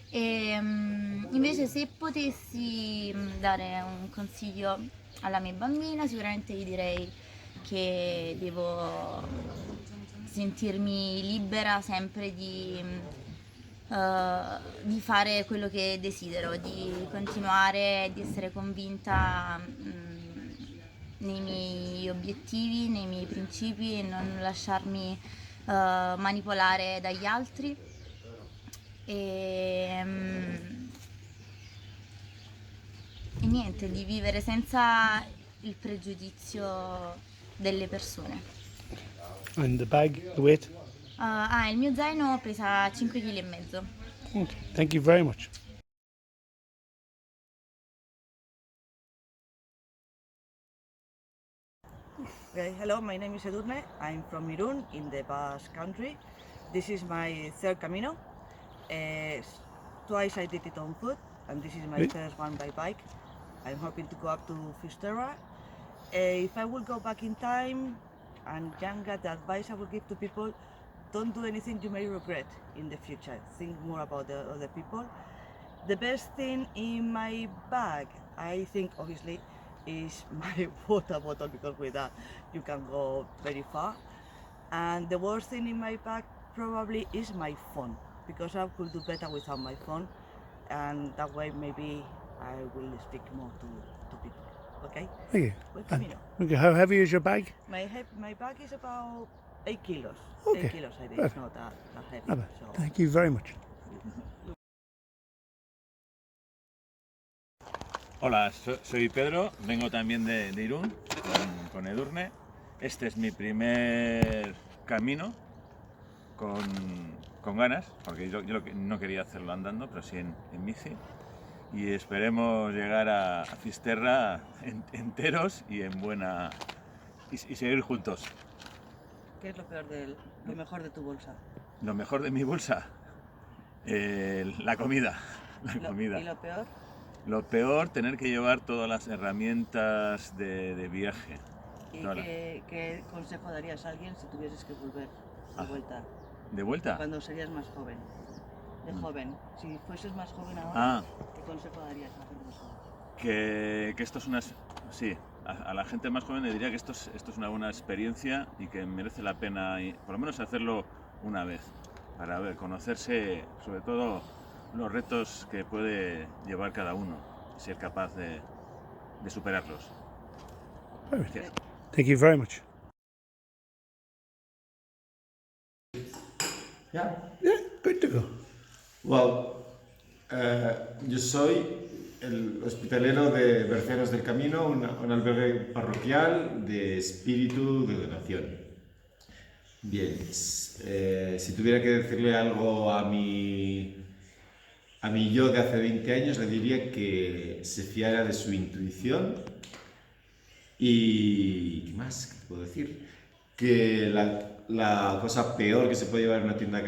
E invece se potessi dare un consiglio alla mia bambina, sicuramente gli direi che devo sentirmi libera sempre di fare quello che desidero, di continuare, di essere convinta nei miei obiettivi, nei miei principi e non lasciarmi manipolare dagli altri. E niente, di vivere senza il pregiudizio delle persone. And the bag, the weight? Il mio zaino pesa 5,5 kg. Okay. Thank you very much. Hello, my name is Edurne. I'm from Irún in the Basque country. This is my third Camino. Twice I did it on foot, and this is my first one by bike. I'm hoping to go up to Fisterra. If I would go back in time and younger, the advice I would give to people, don't do anything you may regret in the future. Think more about the other people. The best thing in my bag, I think obviously, is my water bottle, because with that you can go very far. And the worst thing in my bag probably is my phone, because I could do better without my phone, and that way maybe I will speak more to people. Okay? Thank you. Buen camino. Okay, how heavy is your bag? My bag is about 8 kilos. Okay. 8 kilos, I think. It's not that heavy. Not bad. So. Thank you very much. Hola, soy Pedro, vengo también de Irún con Edurne. Este es mi primer camino con ganas, porque yo no quería hacerlo andando, pero sí en bici. Y esperemos llegar a Fisterra enteros y en buena y seguir juntos. ¿Qué es lo mejor de tu bolsa? Lo mejor de mi bolsa, la comida. ¿Y lo peor? Lo peor, tener que llevar todas las herramientas de viaje. ¿Y qué consejo darías a alguien si tuvieses que volver de vuelta? ¿De vuelta? Cuando serías más joven. De joven. Si fueses más joven ahora, ¿qué consejo darías a la gente más joven? Que esto es una... Sí, a la gente más joven le diría que esto es una buena experiencia y que merece la pena, por lo menos hacerlo una vez, para conocerse, sobre todo los retos que puede llevar cada uno y ser capaz de superarlos. Perfect. Thank you very much. Yeah? Yeah, good to go. Well, yo soy el hospitalero de Berceros del Camino, un albergue parroquial de espíritu de donación. Bien, si tuviera que decirle algo a mi yo de hace 20 años, le diría que se fiara de su intuición y... ¿qué más? ¿Qué te puedo decir? Que la cosa peor que se puede llevar en una tienda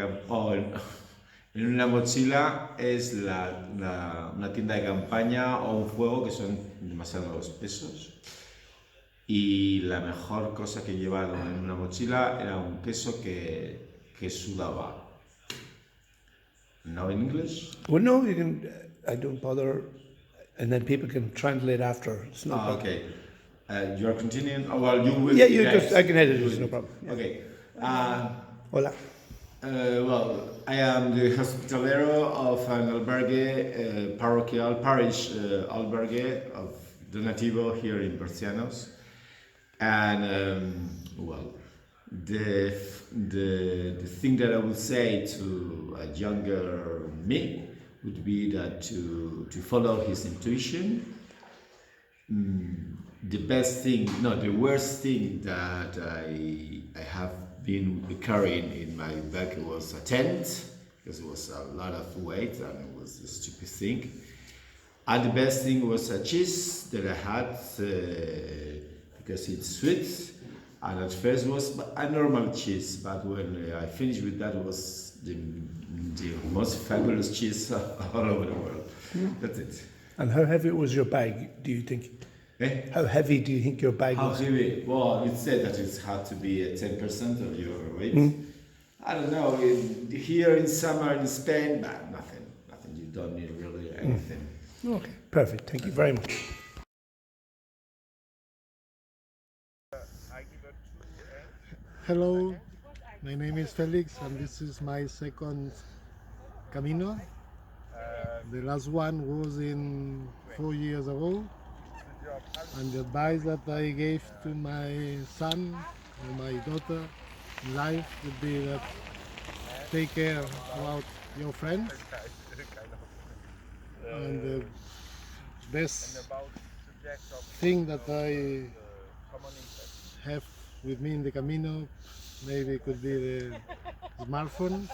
en una mochila es una tienda de campaña o un fuego, que son demasiado espesos. Y la mejor cosa que he llevado en una mochila era un queso que sudaba. Now in English? Well, no, you can. I don't bother, and then people can translate after. It's no problem. Okay. You are continuing. Oh, well, you will. Yeah, I can edit it. It's no problem. Yeah. Okay. Hola. Well, I am the hospitalero of an albergue, parish albergue of Donativo here in Bercianos. And well, the thing that I would say to a younger me would be that to follow his intuition. The worst thing that I have been carrying in my bag was a tent, because it was a lot of weight and it was a stupid thing. And the best thing was a cheese that I had because it's sweet. And at first was a normal cheese, but when I finished with that, it was the most fabulous cheese all over the world. That's it. And how heavy was your bag, do you think? How heavy do you think your bag was? How heavy? Well, it said that it had to be 10% of your weight. I don't know. Here in summer in Spain, but nothing. You don't need really anything. Okay, perfect. Thank you very much. Hello, my name is Felix and this is my second Camino. The last one was 4 years ago, and the advice that I gave to my son or my daughter in life would be that take care about your friends, and the best thing that I have with me in the Camino maybe it could be the smartphone,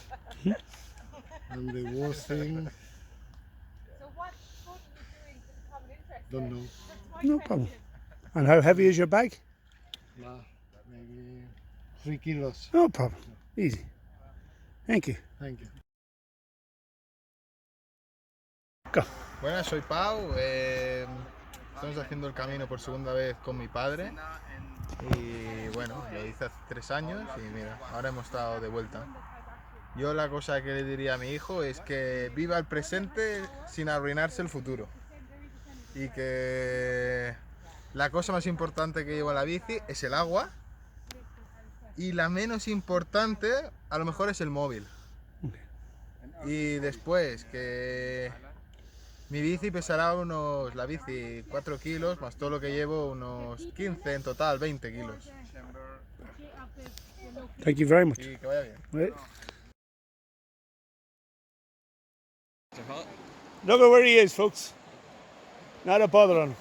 and the worst thing, don't know. No problem. And how heavy is your bag? Maybe 3 kilos. No problem. Easy. Thank you. Thank you. Go. Buenas, soy Pau. Estamos haciendo el camino por segunda vez con mi padre. Y bueno, lo hice hace 3 años y mira, ahora hemos estado de vuelta. Yo la cosa que le diría a mi hijo es que viva el presente sin arruinarse el futuro. Y que la cosa más importante que llevo en la bici es el agua. Y la menos importante a lo mejor es el móvil. Y después que mi bici pesará la bici 4 kilos, más todo lo que llevo unos 15, en total 20 kilos. Thank you very much. Y que vaya bien. Right. Look at where he is, folks. Not a bother on.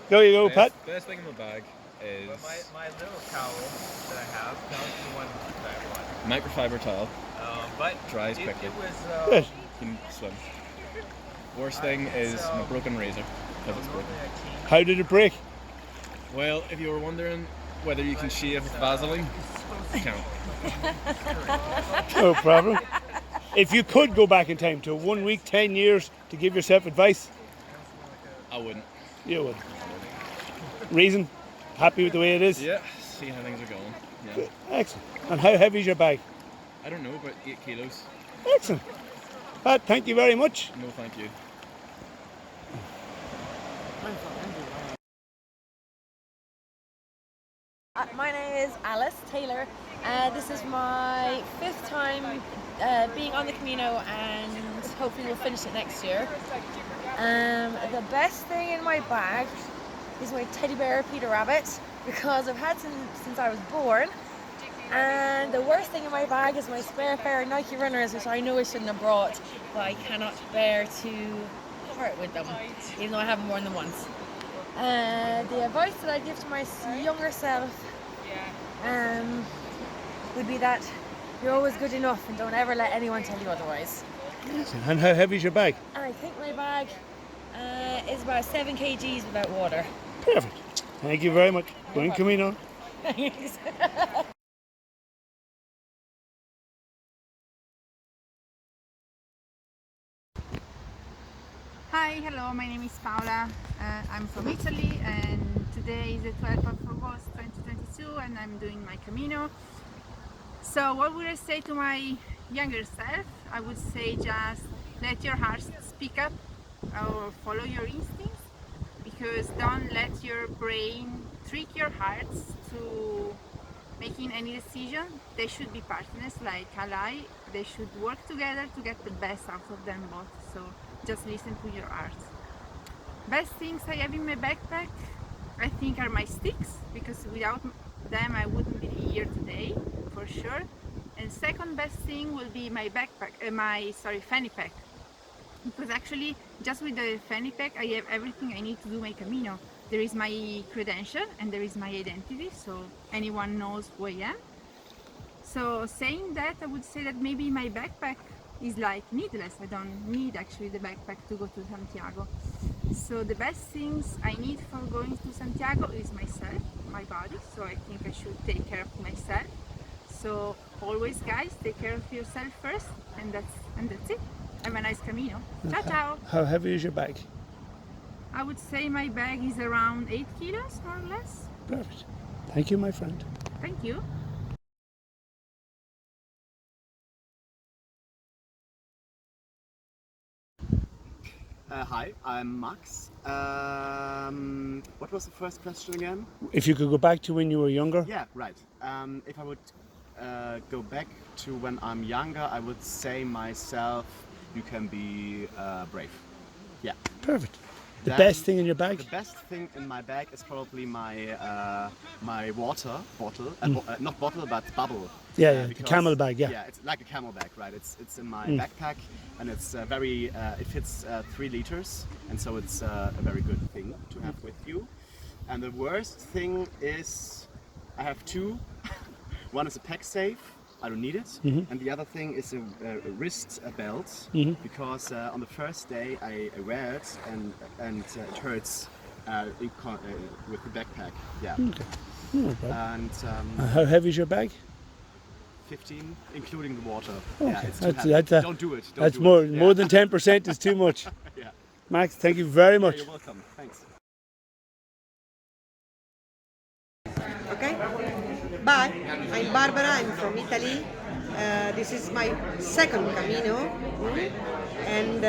There you go, Pat. Best thing in the bag is my little towel that I have. That was the one that I bought. microfiber towel. But Dries it quickly. was Good. You can swim. Worst thing is my broken razor because it's broken. How did it break? Well, if you were wondering whether you can shave with Vaseline, you can't. No problem. If you could go back in time to 1 week, 10 years to give yourself advice, I wouldn't. you would. Reason? Happy with the way it is? Yeah, see how things are going. Yeah. Excellent. And how heavy is your bag? I don't know, about 8 kilos. Excellent. Pat, thank you very much. No, thank you. My name is Alice Taylor. This is my 5th time being on the Camino, and hopefully we'll finish it next year. The best thing in my bag is my teddy bear Peter Rabbit, because I've had him since I was born. And the worst thing in my bag is my spare pair of Nike runners, which I know I shouldn't have brought, but I cannot bear to part with them, even though I haven't worn them once. The advice that I'd give to my younger self would be that you're always good enough and don't ever let anyone tell you otherwise. And how heavy is your bag? And I think my bag is about 7 kgs without water. Perfect. Thank you very much. Buen Camino. Thanks. Hi, hello, my name is Paola. I'm from Italy, and today is the 12th of August 2022 and I'm doing my Camino. So what would I say to my younger self? I would say just let your heart speak up or follow your instincts, because don't let your brain trick your hearts to making any decision. They should be partners like ally. They should work together to get the best out of them both. So just listen to your heart. Best things I have in my backpack, I think, are my sticks, because without them I wouldn't be here today, for sure. And second best thing will be my backpack, fanny pack, because actually just with the fanny pack I have everything I need to do my Camino. There is my credential and there is my identity, so anyone knows who I am. So saying that, I would say that maybe my backpack is like needless. I don't need actually the backpack to go to Santiago. So the best things I need for going to Santiago is myself, my body. So I think I should take care of myself. So always, guys, take care of yourself first, and that's it. Have a nice Camino. Ciao, ciao. How heavy is your bag? I would say my bag is around 8 kilos, more or less. Perfect. Thank you, my friend. Thank you. Hi, I'm Max. What was the first question again? If you could go back to when you were younger? Yeah, right. If I would go back to when I'm younger, I would say myself, you can be brave. Yeah. Perfect. The Then best thing in your bag? The best thing in my bag is probably my my water bottle, not bottle but bubble. Yeah, yeah, the because- camel bag, yeah. Yeah, it's like a camel bag, right? It's in my Mm. backpack, and it's very it fits 3 liters, and so it's a very good thing to have with you. And the worst thing is I have 2. One is a pack safe. I don't need it, Mhm. and the other thing is a wrist belt, Mhm. because on the first day I wear it and it hurts with the backpack. Yeah. Okay. No problem. And How heavy is your bag? 15, including the water. Okay. Yeah, it's too heavy. Don't do it. Don't That's do more it. more Yeah. than 10% is too much. Yeah. Max, thank you very much. Yeah, you're welcome. Thanks. Okay? Bye. I'm Barbara. I'm from Italy. This is my second Camino, and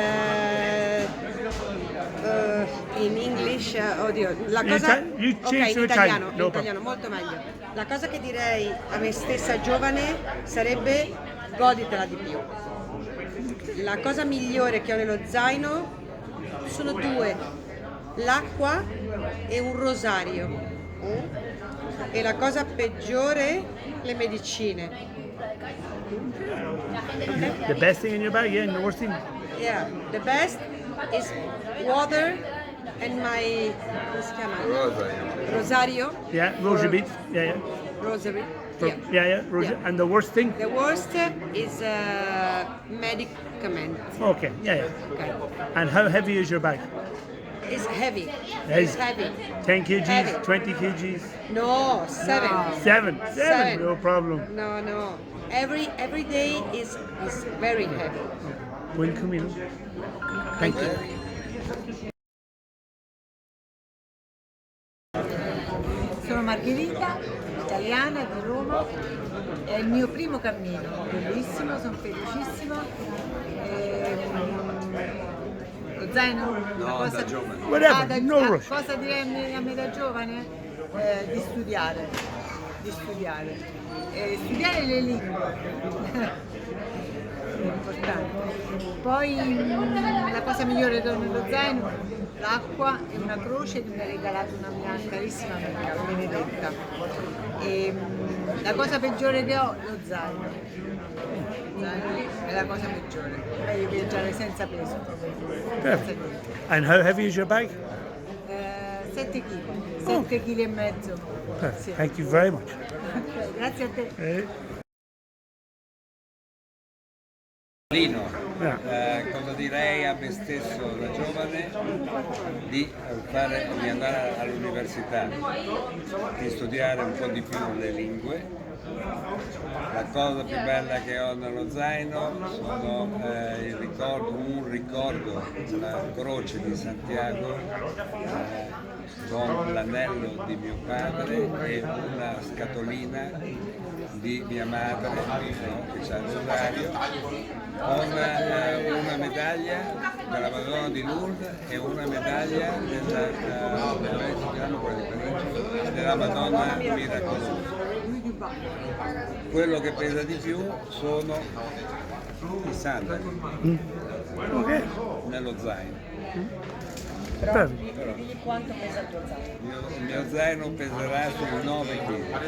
in English, oddio, la cosa, You ok, change to in italiano, Italian, no in italiano, molto meglio. La cosa che direi a me stessa giovane sarebbe: goditela di più. La cosa migliore che ho nello zaino sono 2: l'acqua e un rosario. E la cosa peggiore, le medicine. The best thing in your bag, yeah, and the worst thing? Yeah, the best, is water and my, come si chiama? Rosario. Yeah, rosary beads. Yeah, yeah. Rosary. Yeah. Rosary. And the worst thing? The worst is medicament. Okay, yeah. Okay. And how heavy is your bag? It's heavy. Yes. It's heavy. 10 kgs, Heavy. 20 kgs? No, 7. Seven, no problem. No. Every day is very heavy. Buen camino. Thank you. Sono Margherita, italiana di Roma, è il mio primo cammino, bellissimo, sono felicissima. Lo zaino? No, da giovane. Whatever, no rush. Cosa direi a me da giovane? Di studiare. Studiare le lingue. È importante. Poi la cosa migliore che ho nello zaino, l'acqua e una croce che mi ha regalato una mia carissima amica, Benedetta. E la cosa peggiore che ho, lo zaino. Lo zaino è la cosa peggiore. Meglio viaggiare senza peso. Perfect. And how heavy is your bag? 7 kg. 7 kg e mezzo. Perfect. Sì. Thank you very much. Grazie a te. Cosa direi a me stesso da giovane? Di andare all'università, di studiare un po' di più le lingue. La cosa più bella che ho nello zaino sono un ricordo, la croce di Santiago con l'anello di mio padre e una scatolina di mia madre che c'ha il rosario, con una medaglia della Madonna di Lourdes e una medaglia della Madonna Miracolosa. Quello che pesa di più sono i sandali nello zaino. Però digli quanto pesa il tuo zaino. Il mio zaino peserà sui 9 kg.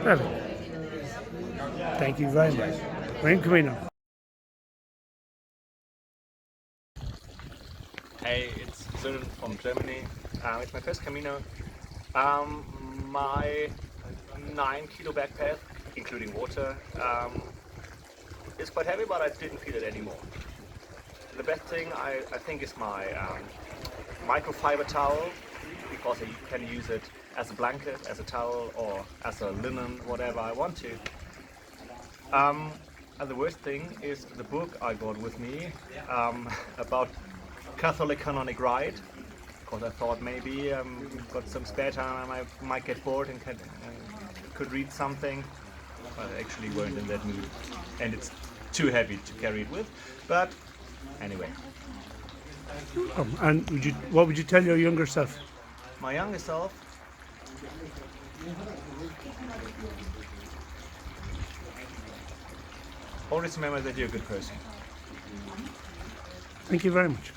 Perfect. Thank you very much. Buen camino. Hey, it's Sören from Germany. It's my first Camino. My 9 kilo backpack, including water, is quite heavy, but I didn't feel it anymore. The best thing I think is my microfiber towel, because I can use it as a blanket, as a towel, or as a linen, whatever I want to. And the worst thing is the book I got with me about Catholic canonic rite, because I thought maybe got some spare time I might get bored and could read something, but I actually weren't in that mood, and it's too heavy to carry it with. But anyway. And what would you tell your younger self? My younger self? Always remember that you're a good person. Thank you very much.